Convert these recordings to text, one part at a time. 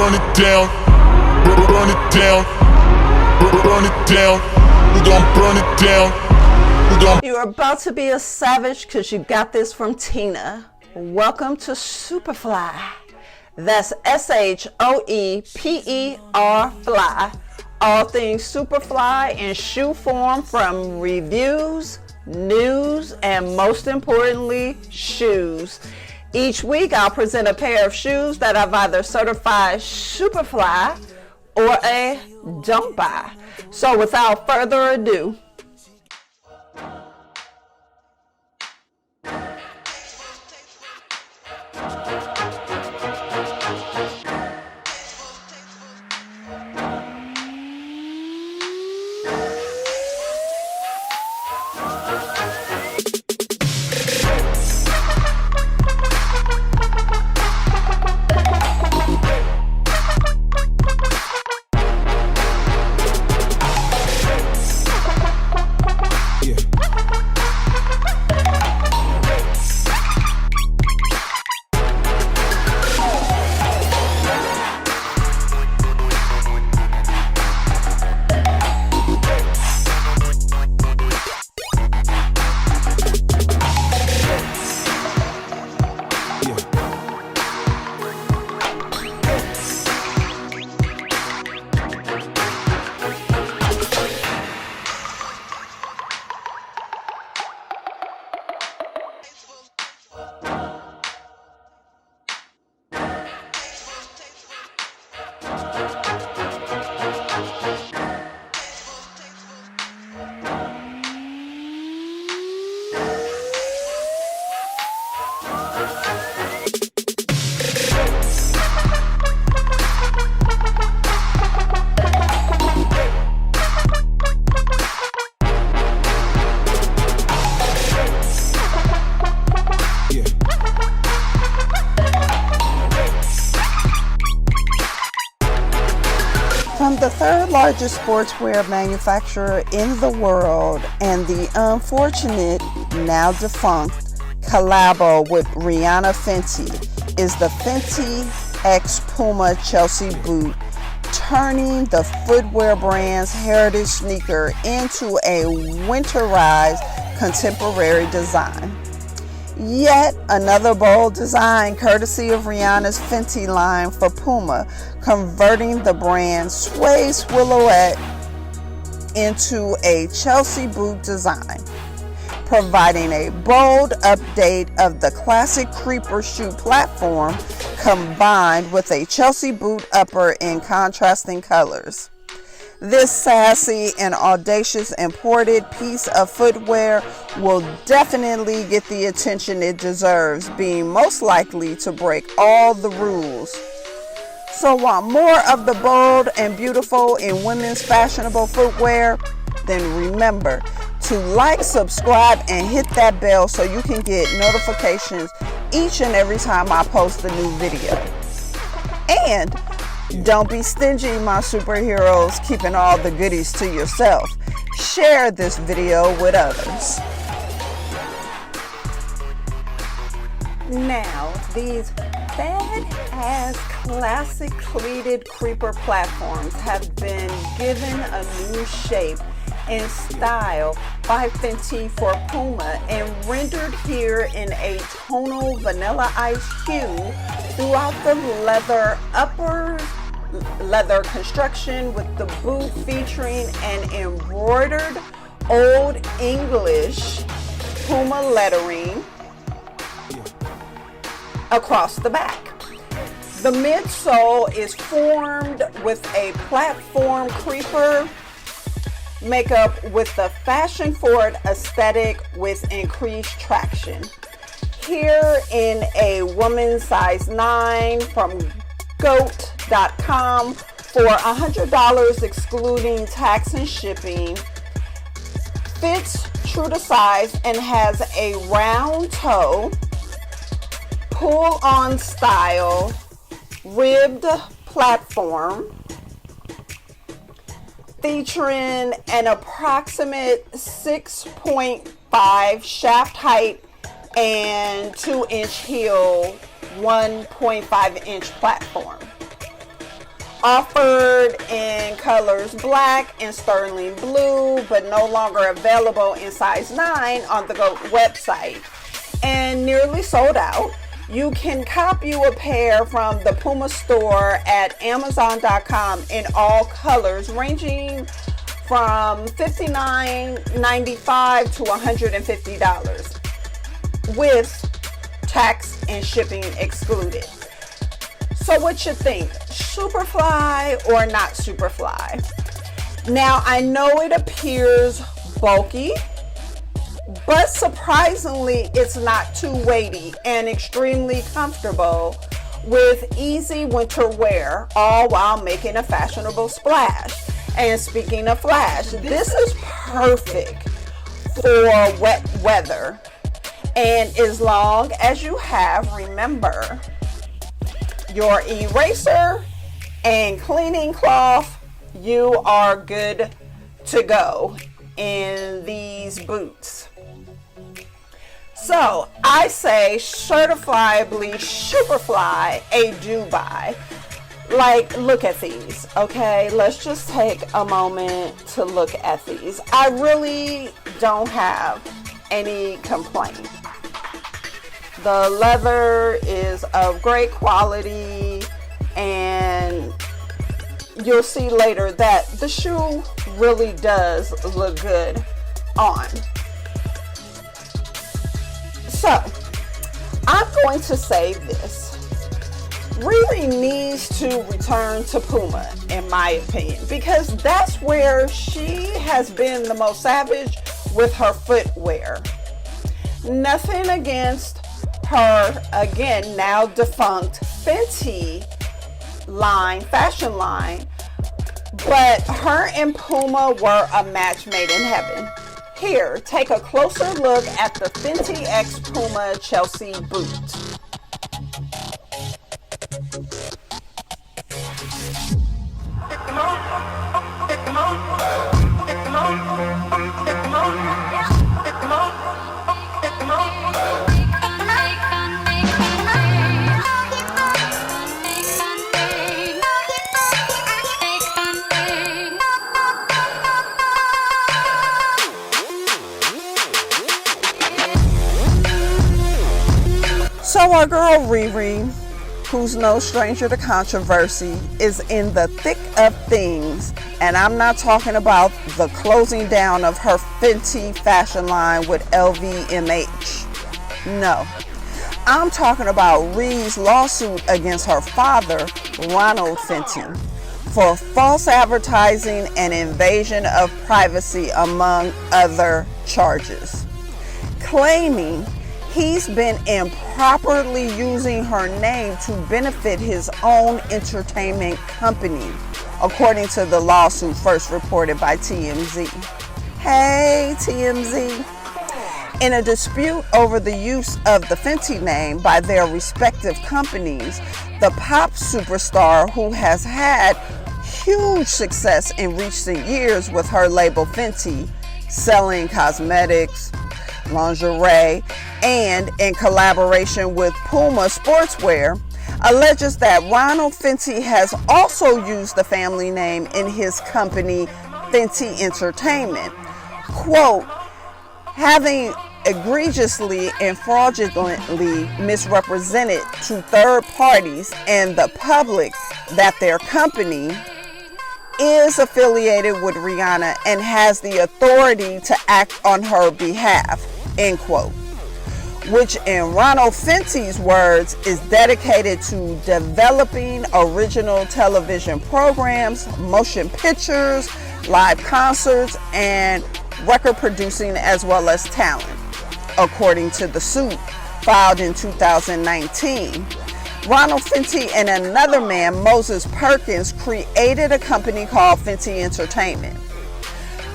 burn it down, burn it down, burn it down. We gon' burn it down. You're about to be a savage because you got this from Tina. Welcome to Superfly. That's SHOEPER fly. All things Superfly in shoe form, from reviews, news, and most importantly, shoes. Each week I'll present a pair of shoes that I've either certified Superfly or a don't buy. So without further ado, from the third largest sportswear manufacturer in the world and the unfortunate, now defunct, collabo with Rihanna Fenty is the Fenty x Puma Chelsea boot, turning the footwear brand's heritage sneaker into a winterized contemporary design. Yet another bold design courtesy of Rihanna's Fenty line for Puma, converting the brand's suede silhouette into a Chelsea boot design, providing a bold update of the classic creeper shoe platform combined with a Chelsea boot upper in contrasting colors. This sassy and audacious imported piece of footwear will definitely get the attention it deserves, being most likely to break all the rules. So want more of the bold and beautiful in women's fashionable footwear? Then remember to like, subscribe, and hit that bell so you can get notifications each and every time I post a new video. And don't be stingy, my superheroes, keeping all the goodies to yourself. Share this video with others. Now, these badass classic cleated creeper platforms have been given a new shape and style by Fenty for Puma and rendered here in a tonal vanilla ice hue throughout the leather construction, with the boot featuring an embroidered Old English Puma lettering across the back. The midsole is formed with a platform creeper makeup with the fashion-forward aesthetic with increased traction. Here in a woman's size 9 from goat.com for $100 excluding tax and shipping. Fits true to size and has a round toe, pull-on style, ribbed platform, featuring an approximate 6.5 shaft height and 2-inch heel, 1.5-inch platform. Offered in colors black and sterling blue, but no longer available in size 9 on the GOAT website, and nearly sold out. You can cop you a pair from the Puma store at Amazon.com in all colors, ranging from $59.95 to $150, with tax and shipping excluded. So what you think? Superfly or not Superfly? Now, I know it appears bulky, but surprisingly, it's not too weighty and extremely comfortable with easy winter wear, all while making a fashionable splash. And speaking of flash, this is perfect for wet weather. And as long as you have, remember, your eraser and cleaning cloth, you are good to go in these boots. So I say certifiably superfly, a do buy. Like, look at these, okay? Let's just take a moment to look at these. I really don't have any complaint. The leather is of great quality, and you'll see later that the shoe really does look good on. So, I'm going to say this. Riri needs to return to Puma, in my opinion, because that's where she has been the most savage with her footwear. Nothing against her, again, now defunct Fenty line, fashion line, but her and Puma were a match made in heaven. Here, take a closer look at the Fenty X Puma Chelsea boot. So our girl Riri, who's no stranger to controversy, is in the thick of things. And I'm not talking about the closing down of her Fenty fashion line with LVMH. No. I'm talking about Riri's lawsuit against her father, Ronald Fenty, for false advertising and invasion of privacy, among other charges, claiming he's been improperly using her name to benefit his own entertainment company, according to the lawsuit first reported by TMZ. Hey, TMZ. In a dispute over the use of the Fenty name by their respective companies, the pop superstar, who has had huge success in recent years with her label Fenty, selling cosmetics, lingerie, and in collaboration with Puma sportswear, alleges that Ronald Fenty has also used the family name in his company, Fenty Entertainment, quote, having egregiously and fraudulently misrepresented to third parties and the public that their company is affiliated with Rihanna and has the authority to act on her behalf, end quote. Which in Ronald Fenty's words is dedicated to developing original television programs, motion pictures, live concerts, and record producing, as well as talent, according to the suit filed in 2019. Ronald Fenty and another man, Moses Perkins, created a company called Fenty Entertainment.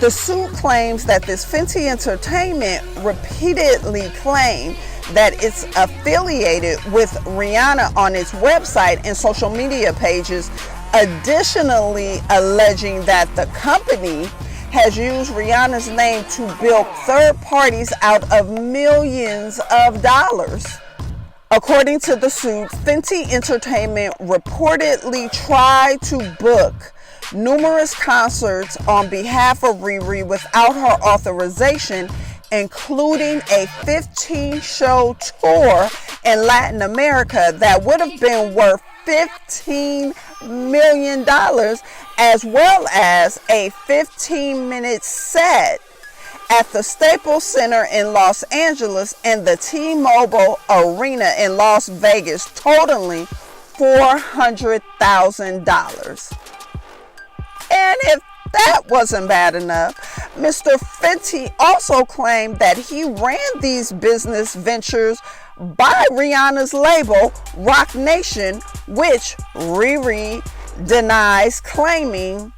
The suit claims that this Fenty Entertainment repeatedly claimed that it's affiliated with Rihanna on its website and social media pages, additionally alleging that the company has used Rihanna's name to bilk third parties out of millions of dollars. According to the suit, Fenty Entertainment reportedly tried to book numerous concerts on behalf of Riri without her authorization, including a 15-show tour in Latin America that would have been worth $15 million, as well as a 15-minute set at the Staples Center in Los Angeles and the T-Mobile Arena in Las Vegas, totaling $400,000. And if that wasn't bad enough, Mr. Fenty also claimed that he ran these business ventures by Rihanna's label, Roc Nation, which Riri denies, claiming,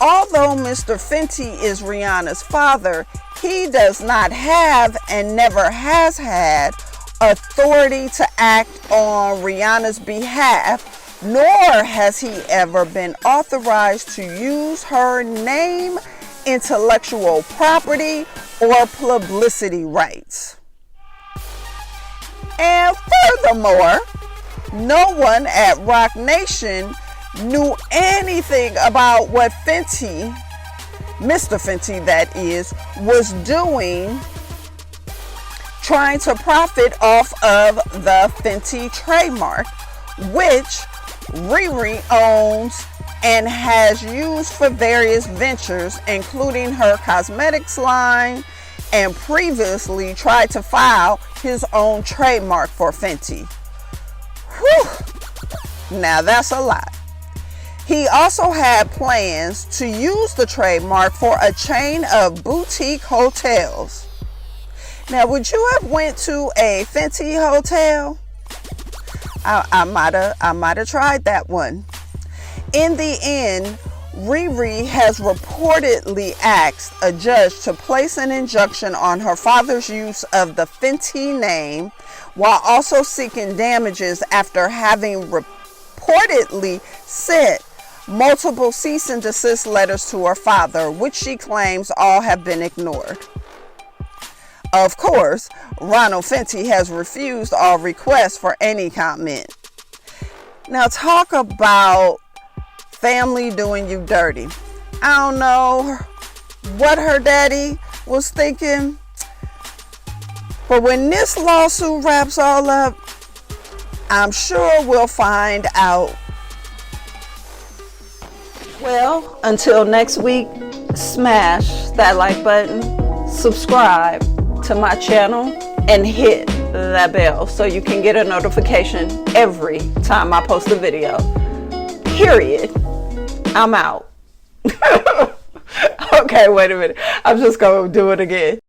although Mr. Fenty is Rihanna's father, he does not have and never has had authority to act on Rihanna's behalf, nor has he ever been authorized to use her name, intellectual property, or publicity rights. And furthermore, no one at Roc Nation knew anything about what Fenty, Mr. Fenty that is, was doing, trying to profit off of the Fenty trademark, which Riri owns and has used for various ventures, including her cosmetics line, and previously tried to file his own trademark for Fenty. Whew. Now that's a lot. He also had plans to use the trademark for a chain of boutique hotels. Now, would you have went to a Fenty hotel? I might have tried that one. In the end, Riri has reportedly asked a judge to place an injunction on her father's use of the Fenty name, while also seeking damages after having reportedly sent multiple cease and desist letters to her father, which she claims all have been ignored. Of course, Ronald Fenty has refused all requests for any comment. Now, talk about family doing you dirty. I don't know what her daddy was thinking, but when this lawsuit wraps all up, I'm sure we'll find out. Well, until next week, smash that like button, subscribe to my channel, and hit that bell so you can get a notification every time I post a video. Period. I'm out. Okay, wait a minute. I'm just going to do it again.